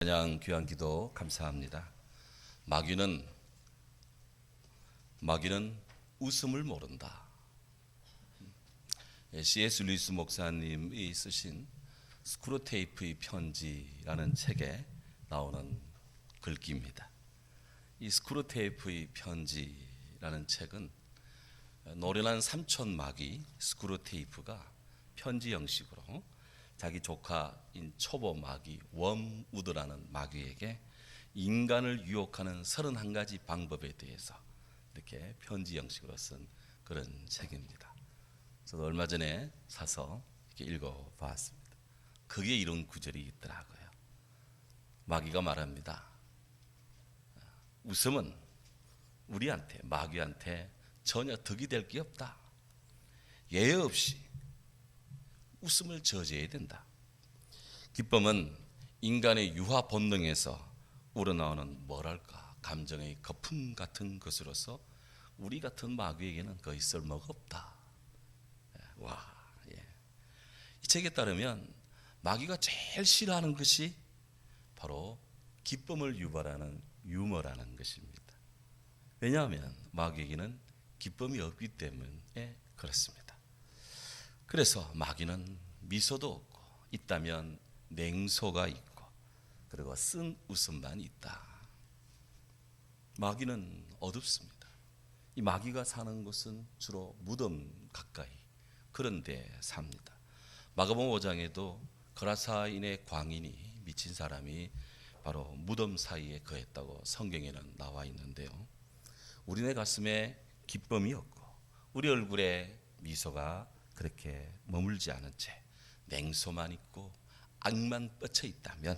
찬양 귀한 기도 감사합니다. 마귀는 웃음을 모른다. C.S. 루이스 목사님이 쓰신 스크루테이프의 편지라는 책에 나오는 글귀입니다. 이 스크루테이프의 편지라는 책은 노련한 삼촌 마귀 스크루테이프가 편지 형식으로 자기 조카인 초보 마귀 웜우드라는 마귀에게 인간을 유혹하는 31가지 방법에 대해서 이렇게 편지 형식으로 쓴 그런 책입니다. 저도 얼마 전에 사서 이렇게 읽어봤습니다. 거기에 이런 구절이 있더라고요. 마귀가 말합니다. 웃음은 우리한테, 마귀한테 전혀 득이 될 게 없다. 예외 없이 웃음을 저지해야 된다. 기쁨은 인간의 유화 본능에서 우러나오는 뭐랄까 감정의 거품 같은 것으로서 우리 같은 마귀에게는 거의 쓸모가 없다. 이 책에 따르면 마귀가 제일 싫어하는 것이 바로 기쁨을 유발하는 유머라는 것입니다. 왜냐하면 마귀에게는 기쁨이 없기 때문에 그렇습니다. 그래서 마귀는 미소도 없고 있다면 냉소가 있고 그리고 쓴 웃음만 있다. 마귀는 어둡습니다. 이 마귀가 사는 곳은 주로 무덤 가까이 그런 데 삽니다. 마가복음 5장에도 거라사인의 광인이 미친 사람이 바로 무덤 사이에 거했다고 성경에는 나와 있는데요. 우리네 가슴에 기쁨이 없고 우리 얼굴에 미소가 그렇게 머물지 않은 채 냉소만 있고 악만 뻗쳐 있다면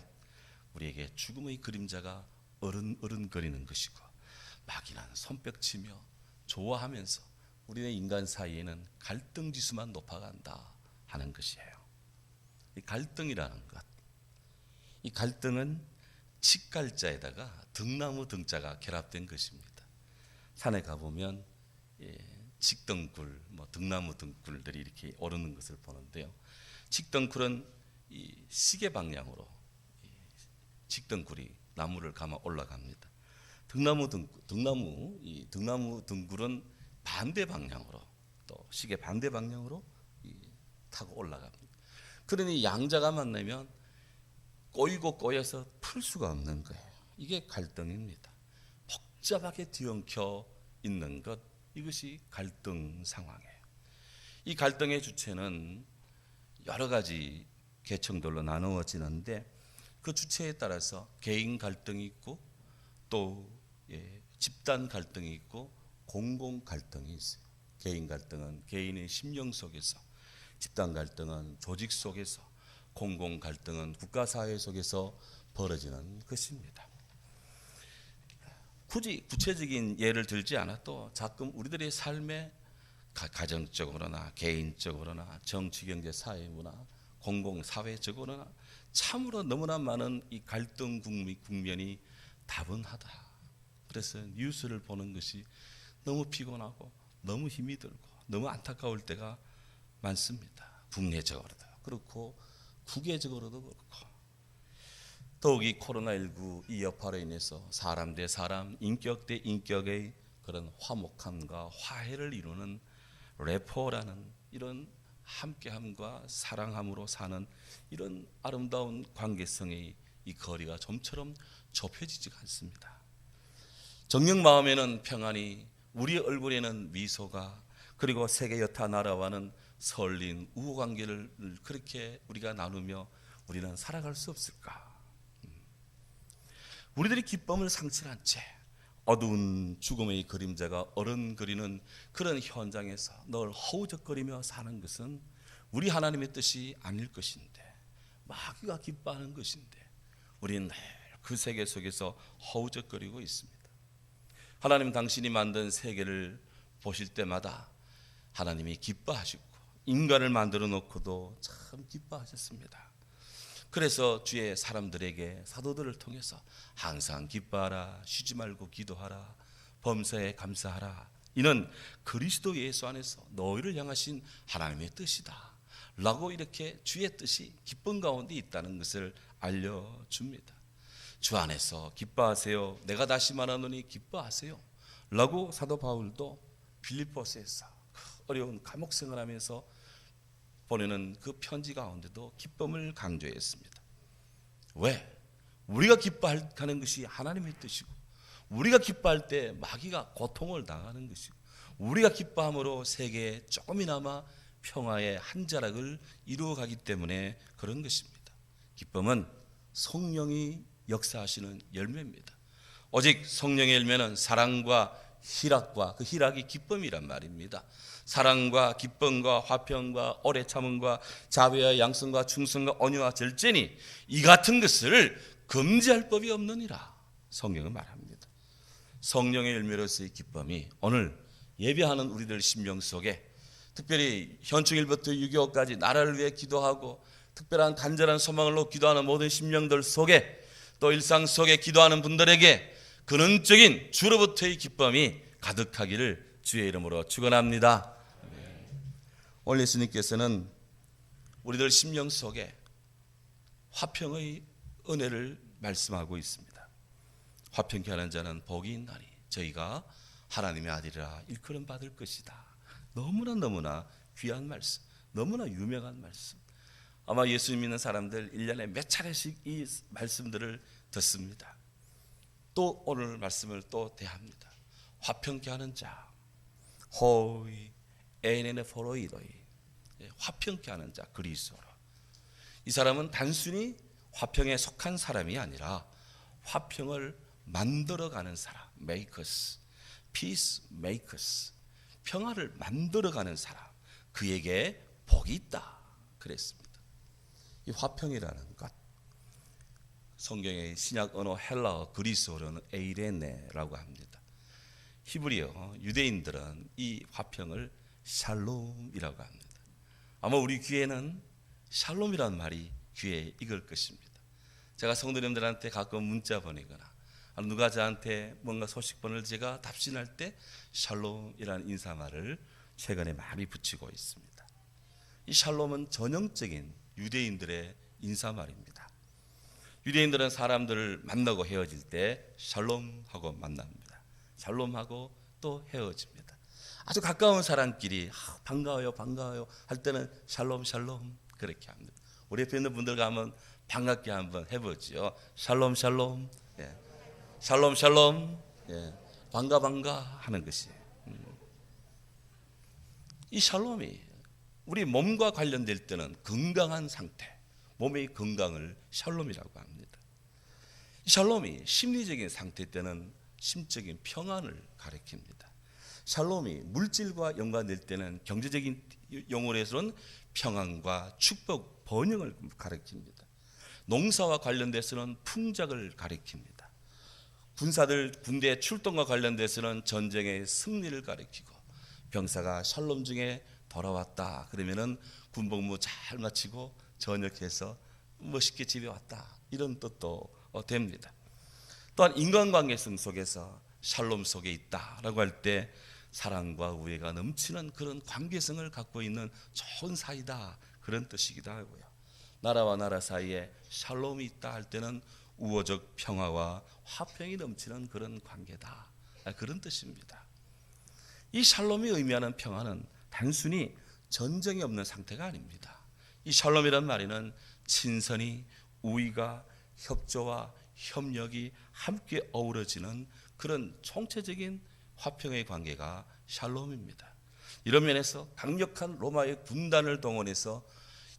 우리에게 죽음의 그림자가 어른거리는 것이고 마귀는 손뼉치며 좋아하면서 우리네 인간 사이에는 갈등 지수만 높아간다 하는 것이에요. 이 갈등이라는 것, 이 갈등은 칡갈자에다가 등나무 등자가 결합된 것입니다. 산에 가보면 칡덩굴, 등나무 등굴들이 이렇게 오르는 것을 보는데요. 칡덩굴은 이 시계 방향으로 칡덩굴이 나무를 감아 올라갑니다. 등나무 등굴은 반대 방향으로 또 시계 반대 방향으로 타고 올라갑니다. 그러니 양자가 만나면 꼬이고 꼬여서 풀 수가 없는 거예요. 이게 갈등입니다. 복잡하게 뒤엉켜 있는 것, 이것이 갈등 상황이에요. 이 갈등의 주체는 여러 가지 계층들로 나누어지는데 그 주체에 따라서 개인 갈등이 있고 또 집단 갈등이 있고 공공 갈등이 있어요. 개인 갈등은 개인의 심령 속에서, 집단 갈등은 조직 속에서, 공공 갈등은 국가사회 속에서 벌어지는 것입니다. 굳이 구체적인 예를 들지 않아도 가끔 우리들의 삶에 가정적으로나 개인적으로나 정치, 경제, 사회, 문화, 공공, 사회적으로나 참으로 너무나 많은 이 갈등 국면이 다분하다. 그래서 뉴스를 보는 것이 너무 피곤하고 너무 힘이 들고 너무 안타까울 때가 많습니다. 국내적으로도 그렇고 국외적으로도 그렇고 더욱이 코로나19 이 여파로 인해서 사람 대 사람, 인격 대 인격의 그런 화목함과 화해를 이루는 레포라는 이런 함께함과 사랑함으로 사는 이런 아름다운 관계성의 이 거리가 좀처럼 좁혀지지가 않습니다. 정녕 마음에는 평안이, 우리 얼굴에는 미소가, 그리고 세계 여타 나라와는 설린 우호관계를 그렇게 우리가 나누며 우리는 살아갈 수 없을까? 우리들이 기쁨을 상실한 채 어두운 죽음의 그림자가 어른거리는 그런 현장에서 늘 허우적거리며 사는 것은 우리 하나님의 뜻이 아닐 것인데, 마귀가 기뻐하는 것인데 우리는 늘 그 세계 속에서 허우적거리고 있습니다. 하나님 당신이 만든 세계를 보실 때마다 하나님이 기뻐하시고 인간을 만들어 놓고도 참 기뻐하셨습니다. 그래서 주의 사람들에게 사도들을 통해서 항상 기뻐하라, 쉬지 말고 기도하라, 범사에 감사하라, 이는 그리스도 예수 안에서 너희를 향하신 하나님의 뜻이다 라고 이렇게 주의 뜻이 기쁨 가운데 있다는 것을 알려줍니다. 주 안에서 기뻐하세요. 내가 다시 말하노니 기뻐하세요 라고 사도 바울도 빌립보서에서 어려운 감옥 생활하면서 보내는 그 편지 가운데도 기쁨을 강조했습니다. 왜? 우리가 기뻐하는 것이 하나님의 뜻이고, 우리가 기뻐할 때 마귀가 고통을 당하는 것이고, 우리가 기뻐함으로 세계에 조금이나마 평화의 한 자락을 이루어가기 때문에 그런 것입니다. 기쁨은 성령이 역사하시는 열매입니다. 오직 성령의 열매는 사랑과 희락과 그 희락이 기쁨이란 말입니다. 사랑과 기쁨과 화평과 오래 참음과 자비와 양성과 충성과 온유와 절제니 이 같은 것을 금지할 법이 없느니라 성경은 말합니다. 성령의 열매로서의 기쁨이 오늘 예배하는 우리들 심령 속에, 특별히 현충 1부터 6.25까지 나라를 위해 기도하고 특별한 간절한 소망을 놓고 기도하는 모든 심령들 속에, 또 일상 속에 기도하는 분들에게 근원적인 주로부터의 기쁨이 가득하기를 주의 이름으로 축원합니다. 오늘 예수님께서는 우리들 심령 속에 화평의 은혜를 말씀하고 있습니다. 화평케 하는 자는 복이 있나니 저희가 하나님의 아들이라 일컬음 받을 것이다. 너무나 귀한 말씀, 너무나 유명한 말씀. 아마 예수 믿는 사람들 1년에 몇 차례씩 이 말씀들을 듣습니다. 또 오늘 말씀을 또 대합니다. 화평케 하는 자, 호이 에네네 포로이로이, 화평케 하는 자 그리스도로. 이 사람은 단순히 화평에 속한 사람이 아니라 화평을 만들어가는 사람, makers, peace makers, 평화를 만들어가는 사람, 그에게 복이 있다 그랬습니다. 이 화평이라는 것, 성경의 신약 언어 헬라어 그리스어로는 에이레네라고 합니다. 히브리어 유대인들은 이 화평을 샬롬이라고 합니다. 아마 우리 귀에는 샬롬이라는 말이 귀에 익을 것입니다. 제가 성도님들한테 가끔 문자 보내거나 누가 저한테 뭔가 소식 보낼 제가 답신할 때 샬롬이라는 인사말을 최근에 많이 붙이고 있습니다. 이 샬롬은 전형적인 유대인들의 인사말입니다. 유대인들은 사람들을 만나고 헤어질 때 샬롬하고 만납니다. 샬롬하고 또 헤어집니다. 아주 가까운 사람끼리 반가워요 할 때는 샬롬 그렇게 합니다. 우리 옆에 있는 분들과 한번 반갑게 한번 해보죠. 샬롬 예. 샬롬 예. 반가 하는 것이에요. 이 샬롬이 우리 몸과 관련될 때는 건강한 상태, 몸의 건강을 샬롬이라고 합니다. 이 샬롬이 심리적인 상태 때는 심적인 평안을 가리킵니다. 샬롬이 물질과 연관될 때는 경제적인 용어로서는 평안과 축복, 번영을 가리킵니다. 농사와 관련돼서는 풍작을 가리킵니다. 군사들 군대 출동과 관련돼서는 전쟁의 승리를 가리키고, 병사가 샬롬 중에 돌아왔다 그러면은 군복무 잘 마치고 전역해서 멋있게 집에 왔다 이런 뜻도 됩니다. 또한 인간관계성 속에서 샬롬 속에 있다라고 할 때 사랑과 우애가 넘치는 그런 관계성을 갖고 있는 좋은 사이다 그런 뜻이기도 하고요. 나라와 나라 사이에 샬롬이 있다 할 때는 우호적 평화와 화평이 넘치는 그런 관계다 그런 뜻입니다. 이 샬롬이 의미하는 평화는 단순히 전쟁이 없는 상태가 아닙니다. 이 샬롬이란 말에는 친선이, 우위가, 협조와 협력이 함께 어우러지는 그런 총체적인 화평의 관계가 샬롬입니다. 이런 면에서 강력한 로마의 군단을 동원해서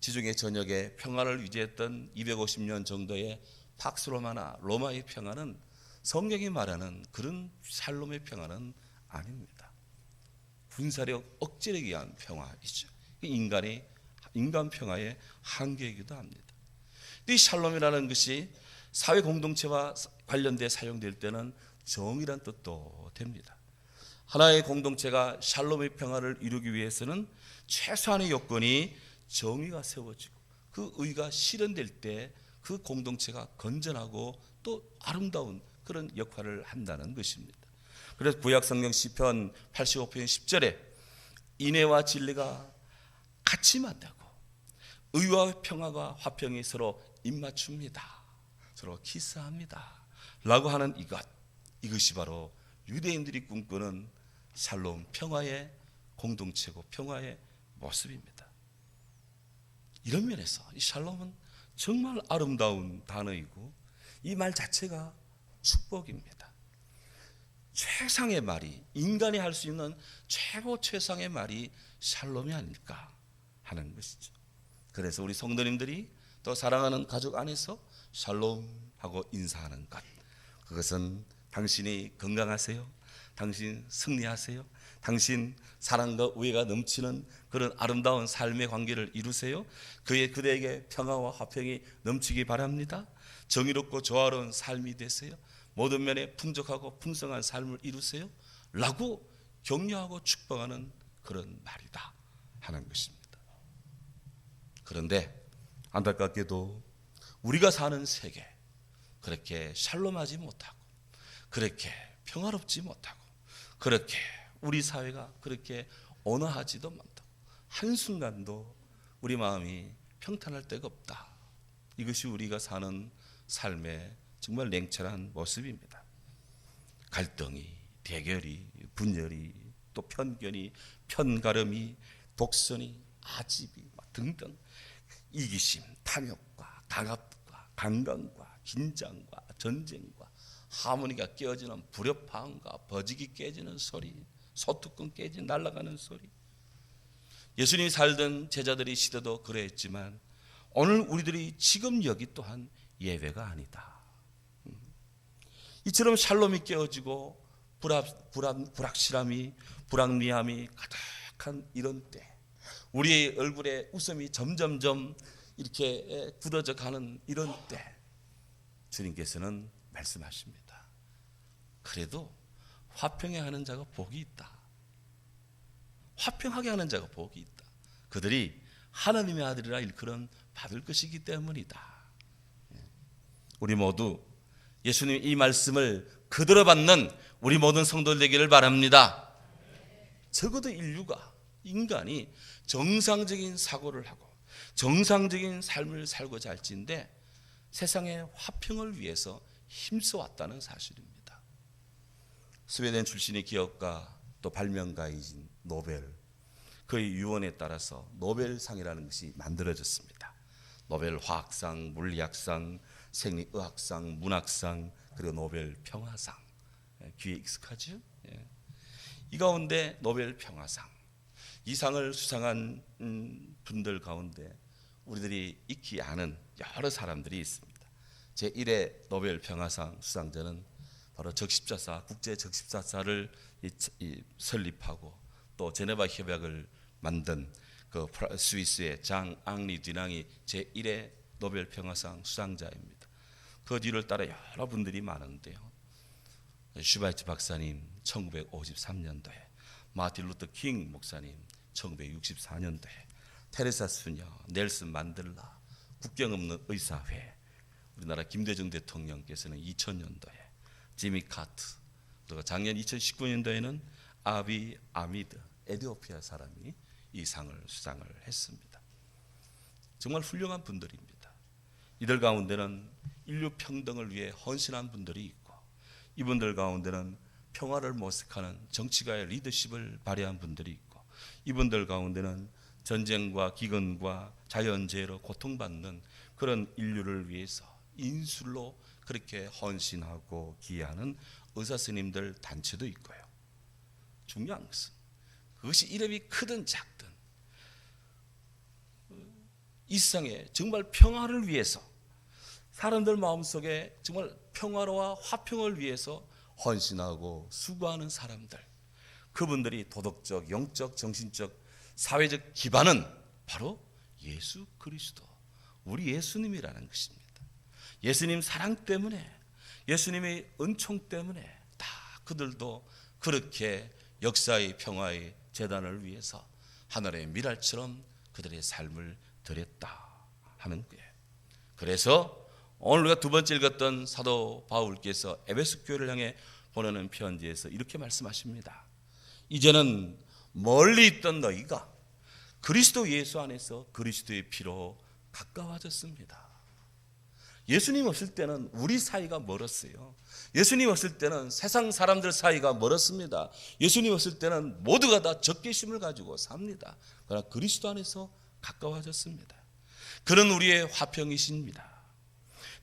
지중해 전역에 평화를 유지했던 250년 정도의 팍스 로마나 로마의 평화는 성경이 말하는 그런 샬롬의 평화는 아닙니다. 군사력 억제력에 의한 평화이죠. 인간 평화의 한계이기도 합니다. 이 샬롬이라는 것이 사회 공동체와 관련돼 사용될 때는 정의란 뜻도 됩니다. 하나의 공동체가 샬롬의 평화를 이루기 위해서는 최소한의 요건이 정의가 세워지고 그 의가 실현될 때 그 공동체가 건전하고 또 아름다운 그런 역할을 한다는 것입니다. 그래서 구약 성경 시편 85편 10절에 인애와 진리가 같이 만나고 의와 평화가 화평이 서로 입맞춥니다. 서로 키스합니다 라고 하는 이것이 바로 유대인들이 꿈꾸는 샬롬, 평화의 공동체고 평화의 모습입니다. 이런 면에서 이 샬롬은 정말 아름다운 단어이고 이 말 자체가 축복입니다. 최상의 말이, 인간이 할 수 있는 최고 최상의 말이 샬롬이 아닐까 하는 것이죠. 그래서 우리 성도님들이 또 사랑하는 가족 안에서 샬롬하고 인사하는 것, 그것은 당신이 건강하세요, 당신 승리하세요, 당신 사랑과 우애가 넘치는 그런 아름다운 삶의 관계를 이루세요, 그대에게 평화와 화평이 넘치기 바랍니다, 정의롭고 조화로운 삶이 되세요, 모든 면에 풍족하고 풍성한 삶을 이루세요 라고 격려하고 축복하는 그런 말이다 하는 것입니다. 그런데 안타깝게도 우리가 사는 세계, 그렇게 샬롬하지 못하고, 그렇게 평화롭지 못하고, 그렇게 우리 사회가 그렇게 온화하지도 못하고, 한순간도 우리 마음이 평탄할 데가 없다. 이것이 우리가 사는 삶의 정말 냉철한 모습입니다. 갈등이, 대결이, 분열이, 또 편견이, 편가름이, 독선이, 아집이 등등, 이기심, 탐욕과 강압과 강간과 긴장과 전쟁과 하모니가 깨어지는 불협화음과 버직이 깨지는 소리, 소뚜껑 깨지 날아가는 소리. 예수님이 살던 제자들이 시대도 그러했지만 오늘 우리들이 지금 여기 또한 예외가 아니다. 이처럼 샬롬이 깨어지고 불확실함이, 불합리함이 가득한 이런 때, 우리의 얼굴에 웃음이 점점점 이렇게 굳어져 가는 이런 때, 주님께서는 말씀하십니다. 그래도 화평해 하는 자가 복이 있다. 화평하게 하는 자가 복이 있다. 그들이 하나님의 아들이라 일컬음 받을 것이기 때문이다. 우리 모두 예수님 이 말씀을 그대로 받는 우리 모든 성도들 되기를 바랍니다. 적어도 인간이 정상적인 사고를 하고 정상적인 삶을 살고자 할지인데 세상의 화평을 위해서 힘써왔다는 사실입니다. 스웨덴 출신의 기업가 또 발명가이신 노벨, 그의 유언에 따라서 노벨상이라는 것이 만들어졌습니다. 노벨 화학상, 물리학상, 생리의학상, 문학상, 그리고 노벨 평화상. 귀에 익숙하죠? 이 가운데 노벨 평화상, 이 상을 수상한 분들 가운데 우리들이 익히 아는 여러 사람들이 있습니다. 제1회 노벨 평화상 수상자는 바로 적십자사, 국제 적십자사를 설립하고 또 제네바 협약을 만든 그 스위스의 장 앙리 듀낭이 제1회 노벨 평화상 수상자입니다. 그 뒤를 따라 여러 분들이 많은데요. 슈바이츠 박사님 1953년도에, 마틴 루터 킹 목사님 1964년도에, 테레사 수녀, 넬슨 만델라, 국경 없는 의사회, 우리나라 김대중 대통령께서는 2000년도에, 지미 카트, 그리고 작년 2019년도에는 아비 아미드, 에티오피아 사람이 이 상을 수상을 했습니다. 정말 훌륭한 분들입니다. 이들 가운데는 인류 평등을 위해 헌신한 분들이 있고, 이분들 가운데는 평화를 모색하는 정치가의 리더십을 발휘한 분들이 있고, 이분들 가운데는 전쟁과 기근과 자연재해로 고통받는 그런 인류를 위해서 인술로 그렇게 헌신하고 기여하는 의사 스님들 단체도 있고요. 중요한 것은 그것이 이름이 크든 작든 이 세상에 정말 평화를 위해서, 사람들 마음속에 정말 평화와 화평을 위해서 헌신하고 수고하는 사람들, 그분들이 도덕적, 영적, 정신적, 사회적 기반은 바로 예수 그리스도, 우리 예수님이라는 것입니다. 예수님 사랑 때문에, 예수님의 은총 때문에 다 그들도 그렇게 역사의 평화의 재단을 위해서 하늘의 미랄처럼 그들의 삶을 드렸다 하는 거예요. 그래서 오늘 우리가 두 번째 읽었던 사도 바울께서 에베소 교회를 향해 보내는 편지에서 이렇게 말씀하십니다. 이제는 멀리 있던 너희가 그리스도 예수 안에서 그리스도의 피로 가까워졌습니다. 예수님 없을 때는 우리 사이가 멀었어요. 예수님 없을 때는 세상 사람들 사이가 멀었습니다. 예수님 없을 때는 모두가 다 적개심을 가지고 삽니다. 그러나 그리스도 안에서 가까워졌습니다. 그런 우리의 화평이십니다.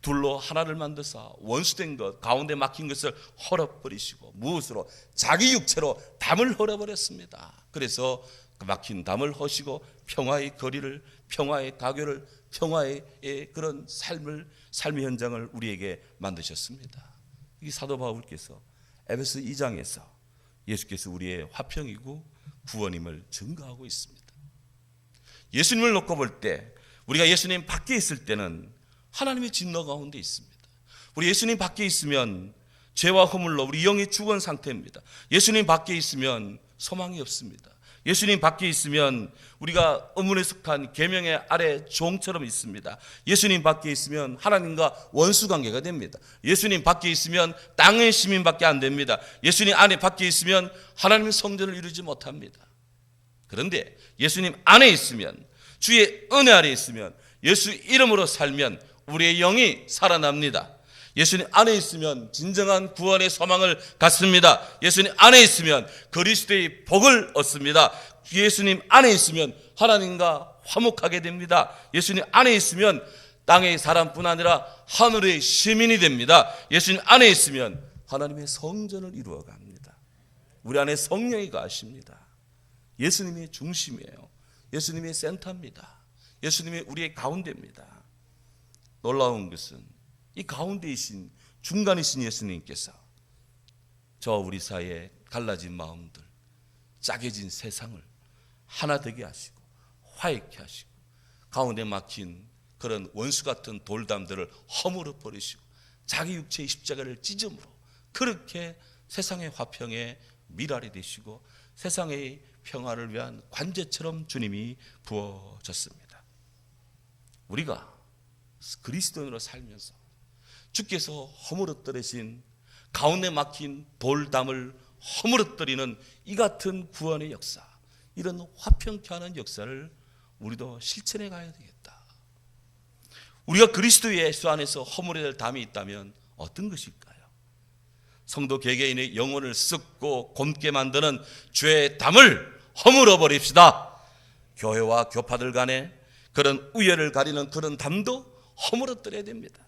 둘로 하나를 만드사 원수된 것, 가운데 막힌 것을 헐어버리시고 무엇으로? 자기 육체로 담을 헐어버렸습니다. 그래서 그 막힌 담을 허시고 평화의 거리를, 평화의 가교를, 평화의 그런 삶의 현장을 우리에게 만드셨습니다. 이 사도 바울께서 에베소 2장에서 예수께서 우리의 화평이고 구원임을 증거하고 있습니다. 예수님을 놓고 볼 때, 우리가 예수님 밖에 있을 때는 하나님의 진노 가운데 있습니다. 우리 예수님 밖에 있으면 죄와 허물로 우리 영이 죽은 상태입니다. 예수님 밖에 있으면 소망이 없습니다. 예수님 밖에 있으면 우리가 의문에 속한 계명의 아래 종처럼 있습니다. 예수님 밖에 있으면 하나님과 원수 관계가 됩니다. 예수님 밖에 있으면 땅의 시민밖에 안 됩니다. 예수님 안에 밖에 있으면 하나님의 성전을 이루지 못합니다. 그런데 예수님 안에 있으면, 주의 은혜 아래 있으면, 예수 이름으로 살면 우리의 영이 살아납니다. 예수님 안에 있으면 진정한 구원의 소망을 갖습니다. 예수님 안에 있으면 그리스도의 복을 얻습니다. 예수님 안에 있으면 하나님과 화목하게 됩니다. 예수님 안에 있으면 땅의 사람뿐 아니라 하늘의 시민이 됩니다. 예수님 안에 있으면 하나님의 성전을 이루어갑니다. 우리 안에 성령이 가십니다. 예수님이 중심이에요. 예수님이 센터입니다. 예수님이 우리의 가운데입니다. 놀라운 것은 이 가운데이신, 중간이신 예수님께서 저 우리 사이에 갈라진 마음들, 짜개진 세상을 하나 되게 하시고 화해케 하시고 가운데 막힌 그런 원수 같은 돌담들을 허물어 버리시고 자기 육체의 십자가를 찢음으로 그렇게 세상의 화평에 미랄이 되시고 세상의 평화를 위한 관제처럼 주님이 부어졌습니다. 우리가 그리스도인으로 살면서 주께서 허물어뜨리신 가운데 막힌 돌담을 허물어뜨리는 이 같은 구원의 역사, 이런 화평케 하는 역사를 우리도 실천해 가야 되겠다. 우리가 그리스도 예수 안에서 허물어야 될 담이 있다면 어떤 것일까요? 성도 개개인의 영혼을 썩고 곪게 만드는 죄의 담을 허물어 버립시다. 교회와 교파들 간에 그런 우열을 가리는 그런 담도 허물어뜨려야 됩니다.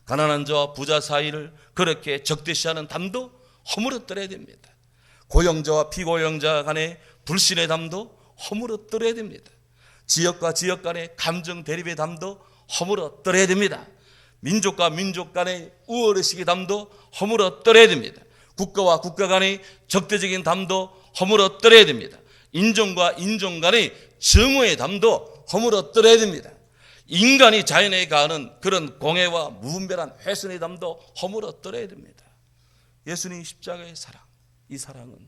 가난한 자와 부자 사이를 그렇게 적대시하는 담도 허물어뜨려야 됩니다. 고용자와 비고용자 간의 불신의 담도 허물어뜨려야 됩니다. 지역과 지역 간의 감정 대립의 담도 허물어뜨려야 됩니다. 민족과 민족 간의 우월의식의 담도 허물어뜨려야 됩니다. 국가와 국가 간의 적대적인 담도 허물어뜨려야 됩니다. 인종과 인종 간의 정오의 담도 허물어뜨려야 됩니다. 인간이 자연에 가하는 그런 공해와 무분별한 훼손의 담도 허물어뜨려야 됩니다. 예수님 십자가의 사랑, 이 사랑은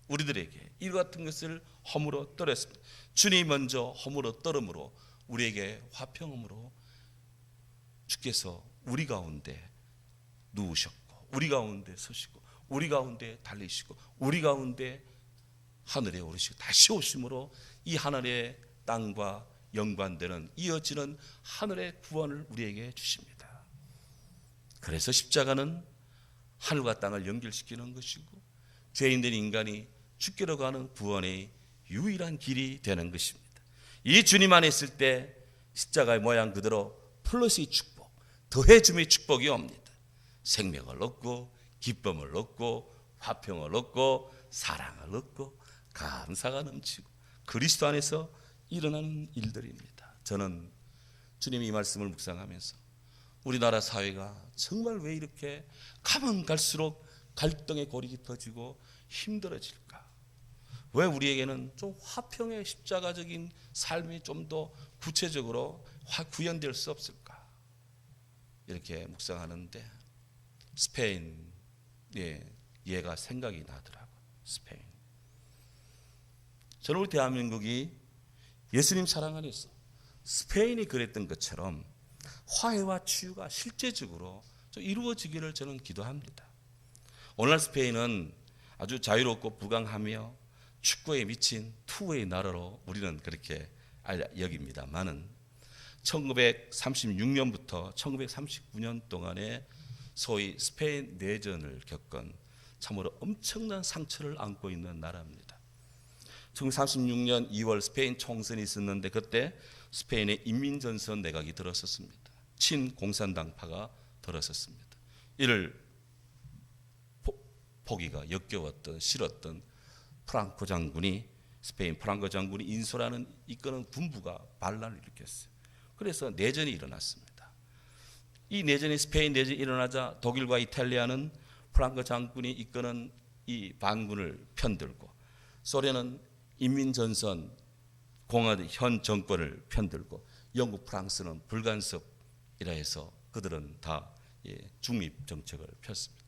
우리들에게 이와 같은 것을 허물어뜨렸습니다. 주님이 먼저 허물어뜨림으로 우리에게 화평함으로 주께서 우리 가운데 누우셨고 우리 가운데 서시고 우리 가운데 달리시고 우리 가운데 하늘에 오르시고 다시 오심으로 이 하늘의 땅과 연관되는 이어지는 하늘의 구원을 우리에게 주십니다. 그래서 십자가는 하늘과 땅을 연결시키는 것이고 죄인된 인간이 죽기로 가는 구원의 유일한 길이 되는 것입니다. 이 주님 안에 있을 때 십자가의 모양 그대로 플러스의 축복, 더해줌의 축복이 옵니다. 생명을 얻고 기쁨을 얻고 화평을 얻고 사랑을 얻고 감사가 넘치고 그리스도 안에서 일어나는 일들입니다. 저는 주님이 이 말씀을 묵상하면서 우리나라 사회가 정말 왜 이렇게 가면 갈수록 갈등의 골이 깊어지고 힘들어질까? 왜 우리에게는 좀 화평의 십자가적인 삶이 좀 더 구체적으로 구현될 수 없을까? 이렇게 묵상하는데 스페인의 예가 생각이 나더라고요. 스페인. 저는 우리 대한민국이 예수님 사랑 안에서 스페인이 그랬던 것처럼 화해와 치유가 실제적으로 좀 이루어지기를 저는 기도합니다. 오늘날 스페인은 아주 자유롭고 부강하며 축구에 미친 투의 나라로 우리는 그렇게 여깁니다만은 1936년부터 1939년 동안에 소위 스페인 내전을 겪은 참으로 엄청난 상처를 안고 있는 나라입니다. 1936년 2월 스페인 총선이 있었는데 그때 스페인의 인민전선 내각이 들었었습니다. 친공산당파가 들었었습니다. 이를 보기가 역겨웠던 싫었던 프랑코 장군이 스페인 프랑코 장군이 인솔하는 이끄는 군부가 반란을 일으켰어요. 그래서 내전이 일어났습니다. 이 내전이 스페인 내전이 일어나자 독일과 이탈리아는 프랑코 장군이 이끄는 이 반군을 편들고 소련은 인민전선 공화국 현 정권을 편들고 영국 프랑스는 불간섭이라 해서 그들은 다 중립 정책을 폈습니다.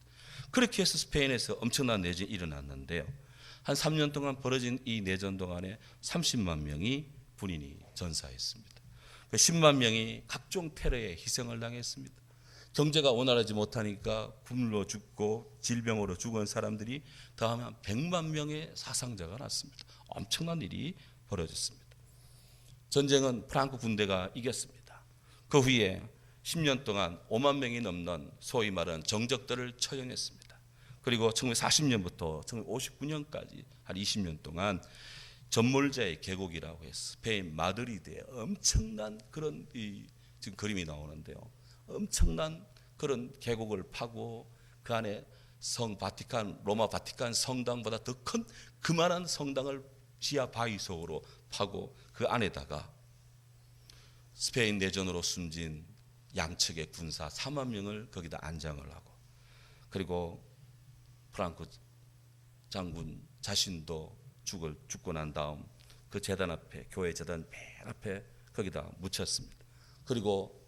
그렇게 해서 스페인에서 엄청난 내전이 일어났는데요. 한 3년 동안 벌어진 이 내전 동안에 30만 명이 군인이 전사했습니다. 10만 명이 각종 테러에 희생을 당했습니다. 경제가 원활하지 못하니까 굶어 죽고 질병으로 죽은 사람들이 다음에 한 100만 명의 사상자가 났습니다. 엄청난 일이 벌어졌습니다. 전쟁은 프랑코 군대가 이겼습니다. 그 후에 10년 동안 5만 명이 넘는 소위 말하는 정적들을 처형했습니다. 그리고 1940년부터 1959년까지 한 20년 동안 전몰자의 계곡이라고 해서 스페인 마드리드에 엄청난 그런 지금 그림이 나오는데요. 엄청난 그런 계곡을 파고 그 안에 성 바티칸 로마 바티칸 성당보다 더 큰 그만한 성당을 지하 바위 속으로 파고 그 안에다가 스페인 내전으로 숨진 양측의 군사 4만 명을 거기다 안장을 하고 그리고 프랑코 장군 자신도 죽고 난 다음 그 재단 앞에 교회 재단 맨 앞에 거기다 묻혔습니다. 그리고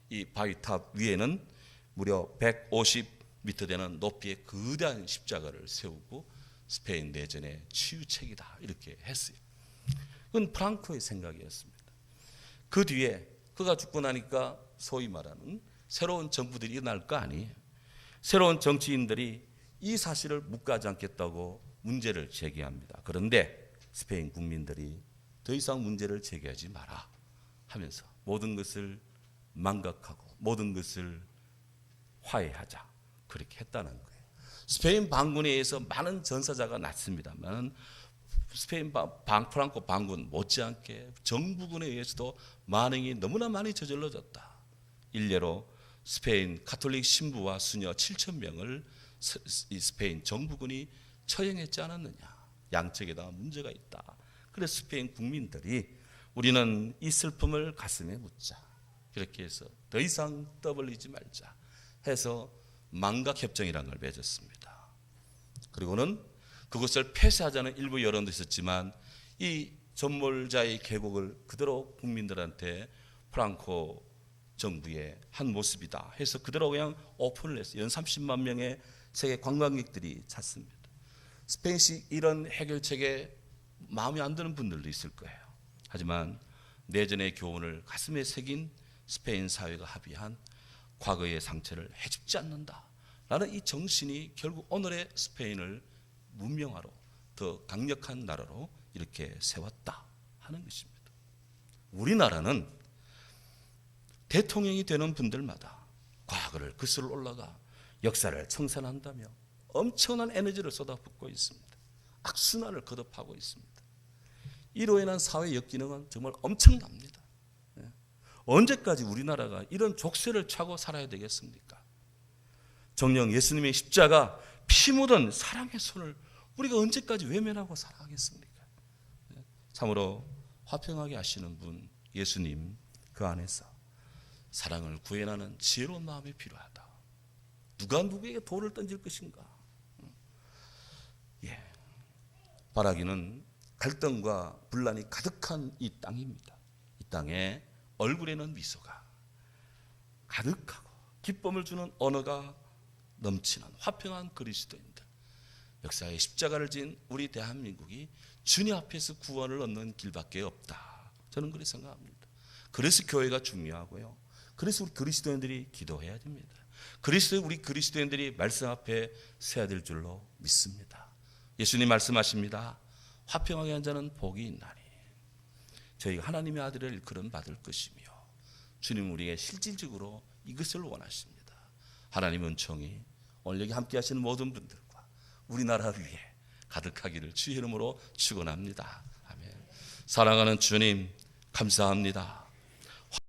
이 바위탑 위에는 무려 150m 되는 높이의 거대한 십자가를 세우고 스페인 내전의 치유책이다 이렇게 했어요. 그건 프랑코의 생각이었습니다. 그 뒤에 그가 죽고 나니까 소위 말하는 새로운 정부들이 일어날 거 아니에요. 새로운 정치인들이 이 사실을 묵과하지 않겠다고 문제를 제기합니다. 그런데 스페인 국민들이 더 이상 문제를 제기하지 마라 하면서 모든 것을 망각하고 모든 것을 화해하자 그렇게 했다는 거예요. 스페인 반군에 의해서 많은 전사자가 났습니다만 스페인 프랑코 반군 못지않게 정부군에 의해서도 만행이 너무나 많이 저질러졌다. 일례로 스페인 가톨릭 신부와 수녀 7,000명을 스페인 정부군이 처형했지 않았느냐. 양측에다 문제가 있다. 그래서 스페인 국민들이 우리는 이 슬픔을 가슴에 묻자. 그렇게 해서 더 이상 떠벌리지 말자 해서 망각협정이라는 걸 맺었습니다. 그리고는 그것을 폐쇄하자는 일부 여론도 있었지만 이 전몰자의 계곡을 그대로 국민들한테 프랑코 정부의 한 모습이다 해서 그대로 그냥 오픈을 했어요. 연 30만 명의 세계 관광객들이 찾습니다. 스페인식 이런 해결책에 마음에 안 드는 분들도 있을 거예요. 하지만 내전의 교훈을 가슴에 새긴 스페인 사회가 합의한 과거의 상처를 헤집지 않는다라는 이 정신이 결국 오늘의 스페인을 문명화로 더 강력한 나라로 이렇게 세웠다 하는 것입니다. 우리나라는 대통령이 되는 분들마다 과거를 거슬러 올라가 역사를 청산한다며 엄청난 에너지를 쏟아붓고 있습니다. 악순환을 거듭하고 있습니다. 이로 인한 사회 역기능은 정말 엄청납니다. 언제까지 우리나라가 이런 족쇄를 차고 살아야 되겠습니까? 정녕 예수님의 십자가 피 묻은 사랑의 손을 우리가 언제까지 외면하고 살아가겠습니까? 참으로 화평하게 하시는 분 예수님 그 안에서 사랑을 구현하는 지혜로운 마음이 필요하다. 누가 누구에게 돌을 던질 것인가? 바라기는 갈등과 분란이 가득한 이 땅입니다. 이 땅에 얼굴에는 미소가 가득하고 기쁨을 주는 언어가 넘치는 화평한 그리스도인들, 역사의 십자가를 진 우리 대한민국이 주님 앞에서 구원을 얻는 길밖에 없다. 저는 그렇게 생각합니다. 그래서 교회가 중요하고요. 그래서 우리 그리스도인들이 기도해야 됩니다. 그래서 우리 그리스도인들이 말씀 앞에 서야 될 줄로 믿습니다. 예수님 말씀하십니다. 화평하게 한 자는 복이 있나니 저희가 하나님의 아들을 일컬음 받을 것이며 주님 우리에게 실질적으로 이것을 원하십니다. 하나님 은총이 오늘 여기 함께 하시는 모든 분들과 우리나라 위에 가득하기를 주의 이름으로 축원합니다. 아멘. 사랑하는 주님 감사합니다.